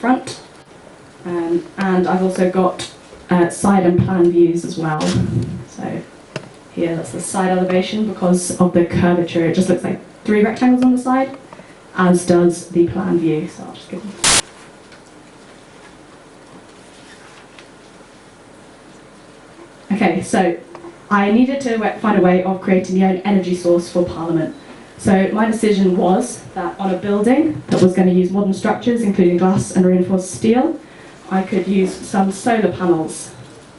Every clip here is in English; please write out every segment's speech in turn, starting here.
front, and I've also got side and plan views as well. So here, that's the side elevation. Because of the curvature, it just looks like 3 rectangles on the side, as does the plan view. So I'll just give you. Okay, so I needed to find a way of creating the own energy source for Parliament. So my decision was that on a building that was going to use modern structures, including glass and reinforced steel, I could use some solar panels.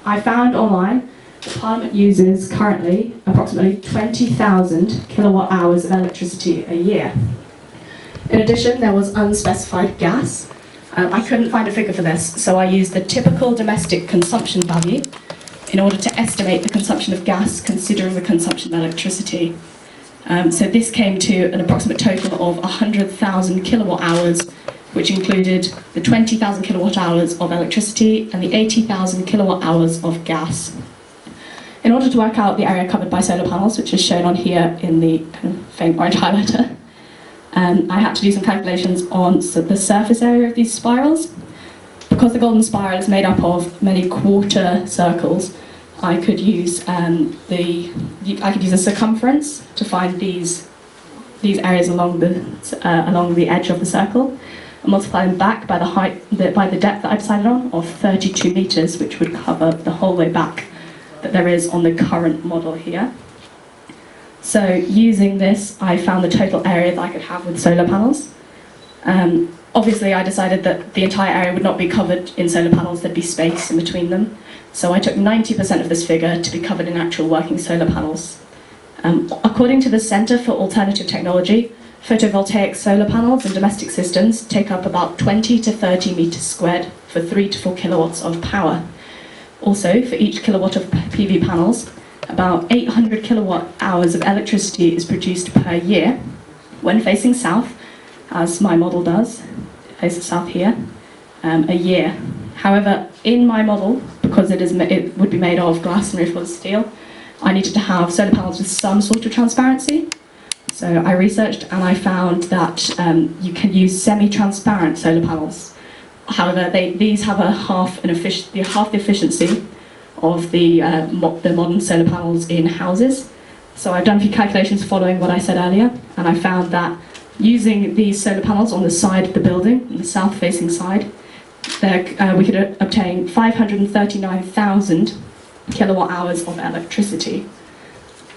I found online that Parliament uses currently approximately 20,000 kilowatt hours of electricity a year. In addition, there was unspecified gas. I couldn't find a figure for this, so I used the typical domestic consumption value in order to estimate the consumption of gas considering the consumption of electricity. So this came to an approximate total of 100,000 kilowatt hours, which included the 20,000 kilowatt hours of electricity and the 80,000 kilowatt hours of gas. In order to work out the area covered by solar panels, which is shown on here in the kind of faint orange highlighter, I had to do some calculations on the surface area of these spirals. Because the golden spiral is made up of many quarter circles, I could use a circumference to find these areas along the edge of the circle, and multiply them back by the depth that I decided on of 32 meters, which would cover the whole way back that there is on the current model here. So using this, I found the total area that I could have with solar panels. Obviously, I decided that the entire area would not be covered in solar panels, there'd be space in between them. So I took 90% of this figure to be covered in actual working solar panels. According to the Centre for Alternative Technology, photovoltaic solar panels in domestic systems take up about 20 to 30 meters squared for 3 to 4 kilowatts of power. Also, for each kilowatt of PV panels, about 800 kilowatt hours of electricity is produced per year when facing south, as my model does, it faces south here, a year. However, in my model, because it would be made of glass and reinforced steel, I needed to have solar panels with some sort of transparency. So I researched and I found that you can use semi-transparent solar panels. However, these have half the efficiency of the modern solar panels in houses. So I've done a few calculations following what I said earlier, and I found that using these solar panels on the side of the building, on the south-facing side, we could obtain 539,000 kilowatt hours of electricity.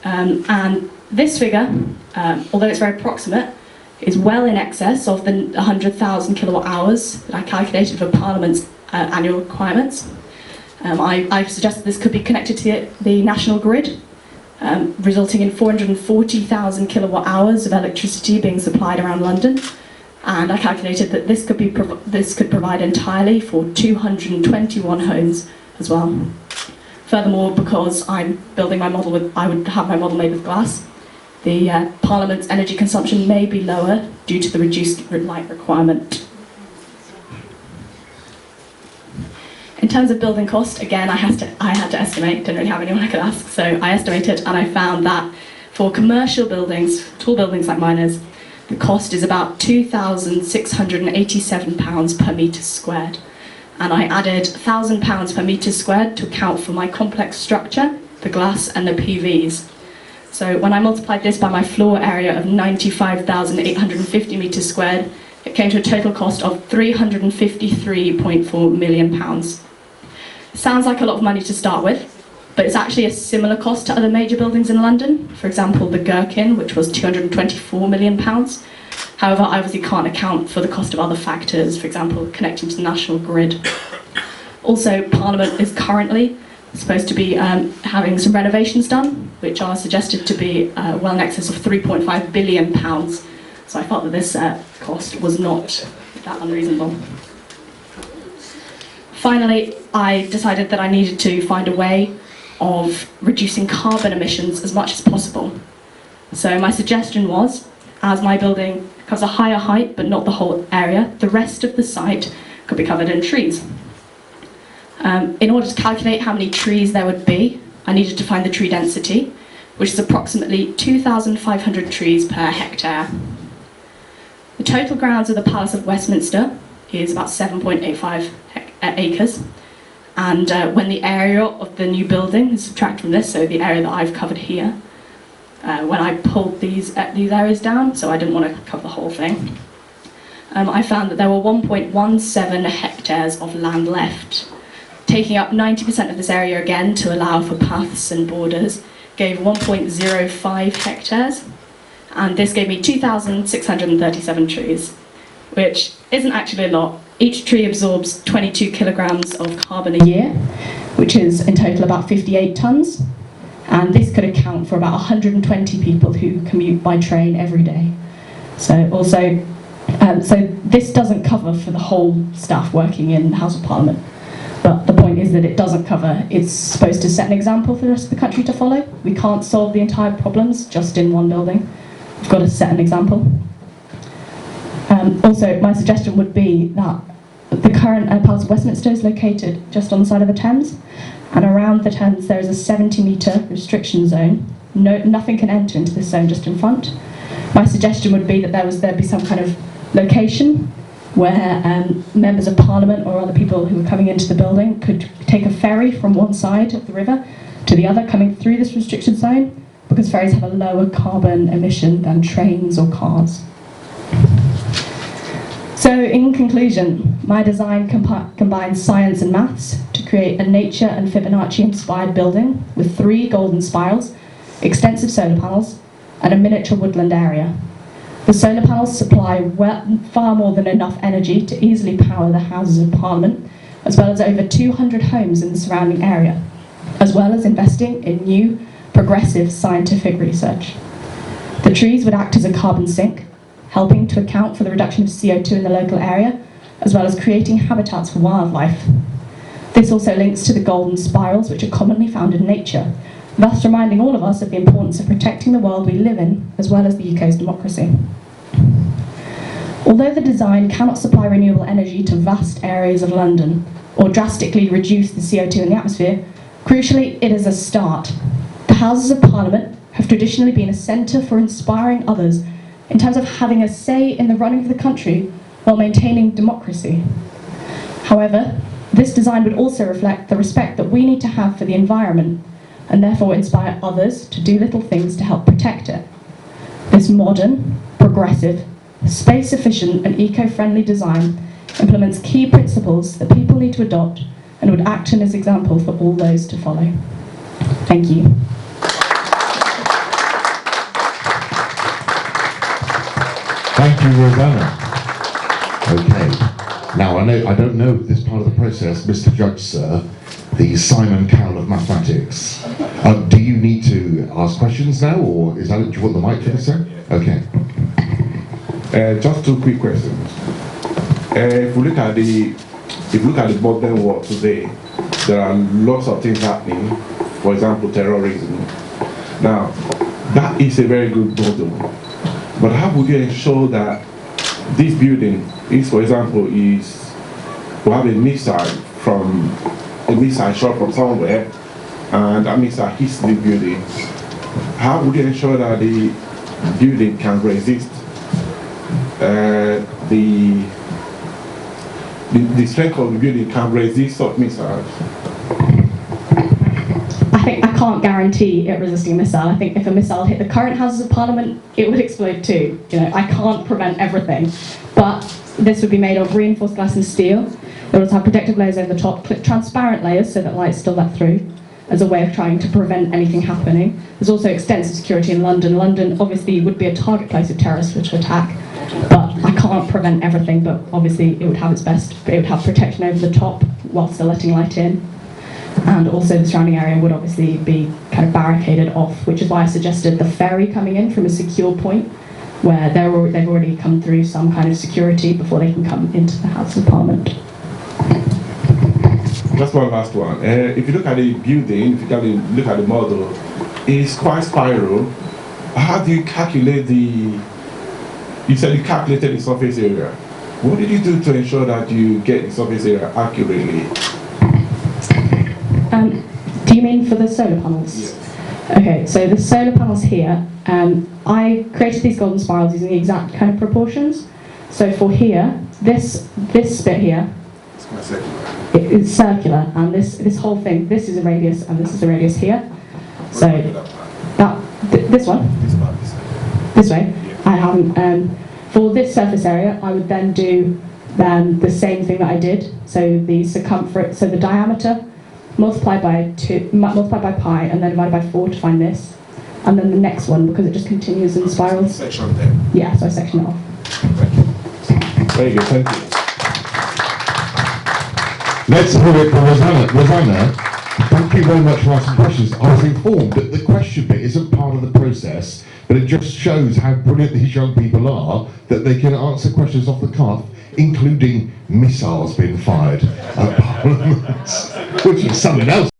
And this figure, although it's very approximate, is well in excess of the 100,000 kilowatt hours that I calculated for Parliament's annual requirements. I've suggested this could be connected to the national grid, resulting in 440,000 kilowatt hours of electricity being supplied around London. And I calculated that this could provide entirely for 221 homes as well. Furthermore, because I'm building my model I would have my model made with glass, the Parliament's energy consumption may be lower due to the reduced light requirement. In terms of building cost, again, I had to estimate, didn't really have anyone I could ask, so I estimated, and I found that for commercial buildings, tall buildings like mine is, the cost is about £2,687 per metre squared. And I added £1,000 per metre squared to account for my complex structure, the glass and the PVs. So when I multiplied this by my floor area of 95,850 metres squared, it came to a total cost of £353.4 million. Sounds like a lot of money to start with, but it's actually a similar cost to other major buildings in London. For example, the Gherkin, which was £224 million. However, I obviously can't account for the cost of other factors, for example, connecting to the national grid. Also, Parliament is currently supposed to be having some renovations done, which are suggested to be well in excess of £3.5 billion. So I felt that this cost was not that unreasonable. Finally, I decided that I needed to find a way of reducing carbon emissions as much as possible. So my suggestion was, as my building covers a higher height but not the whole area, the rest of the site could be covered in trees. In order to calculate how many trees there would be, I needed to find the tree density, which is approximately 2,500 trees per hectare. The total grounds of the Palace of Westminster is about 7.85 acres. And when the area of the new building is subtracted from this, so the area that I've covered here, when I pulled these areas down, so I didn't want to cover the whole thing, I found that there were 1.17 hectares of land left. Taking up 90% of this area again to allow for paths and borders gave 1.05 hectares, and this gave me 2,637 trees, which isn't actually a lot. Each tree absorbs 22 kilograms of carbon a year, which is in total about 58 tons, and this could account for about 120 people who commute by train every day. So this doesn't cover for the whole staff working in the House of Parliament. But the point is that it doesn't cover. It's supposed to set an example for the rest of the country to follow. We can't solve the entire problems just in one building. We've got to set an example. Also, my suggestion would be that the current Palace of Westminster is located just on the side of the Thames, and around the Thames there is a 70-metre restriction zone. Nothing can enter into this zone just in front. My suggestion would be that there'd be some kind of location where members of Parliament or other people who are coming into the building could take a ferry from one side of the river to the other coming through this restricted zone, because ferries have a lower carbon emission than trains or cars. So in conclusion, my design combines science and maths to create a nature and Fibonacci-inspired building with 3 golden spirals, extensive solar panels, and a miniature woodland area. The solar panels supply far more than enough energy to easily power the Houses of Parliament, as well as over 200 homes in the surrounding area, as well as investing in new, progressive scientific research. The trees would act as a carbon sink, helping to account for the reduction of CO2 in the local area, as well as creating habitats for wildlife. This also links to the golden spirals, which are commonly found in nature, thus reminding all of us of the importance of protecting the world we live in, as well as the UK's democracy. Although the design cannot supply renewable energy to vast areas of London, or drastically reduce the CO2 in the atmosphere, crucially, it is a start. The Houses of Parliament have traditionally been a centre for inspiring others in terms of having a say in the running of the country while maintaining democracy. However, this design would also reflect the respect that we need to have for the environment, and therefore inspire others to do little things to help protect it. This modern, progressive, space-efficient and eco-friendly design implements key principles that people need to adopt and would act as an example for all those to follow. Thank you. Thank you, Rosanna. Okay. Now, I don't know this part of the process, Mr. Judge, sir, the Simon Cowell of mathematics. Do you need to ask questions now, or do you want the mic for this, sir? Okay. Just 2 quick questions. If we look at the modern world today, there are lots of things happening. For example, terrorism. Now, that is a very good model. But how would you ensure that this building is, for example, we have a missile shot from somewhere, and that missile hits the building. How would you ensure that the building can resist the strength of the building can resist such missiles? I can't guarantee it resisting a missile. I think if a missile hit the current Houses of Parliament, it would explode too. I can't prevent everything. But this would be made of reinforced glass and steel. It would also have protective layers over the top, transparent layers so that light still let through, as a way of trying to prevent anything happening. There's also extensive security in London. London obviously would be a target place if terrorists were to attack, but I can't prevent everything, but obviously it would have its best. It would have protection over the top while still letting light in. And also the surrounding area would obviously be kind of barricaded off, which is why I suggested the ferry coming in from a secure point where they've already come through some kind of security before they can come into the House of Parliament. Just one last one. If you look at the building, if you look at the model, it's quite spiral. How do you calculate you said you calculated the surface area. What did you do to ensure that you get the surface area accurately? Do you mean for the solar panels? Yes. Okay, so the solar panels here, I created these golden spirals using the exact kind of proportions. So for here, this bit here is circular, and this whole thing, this is a radius, and this is a radius here. So this one, this way. I haven't. For this surface area, I would then do the same thing that I did. So the circumference, so the diameter, multiplied by pi, and then divided by 4 to find this. And then the next one, because it just continues and spirals. Section there. Yeah, so I section it off. Very good, thank you. Let's hear it from Rosanna. Rosanna, thank you very much for asking questions. I was informed that the question bit isn't part of the process, but it just shows how brilliant these young people are, that they can answer questions off the cuff, including missiles being fired at Parliament, which is something else.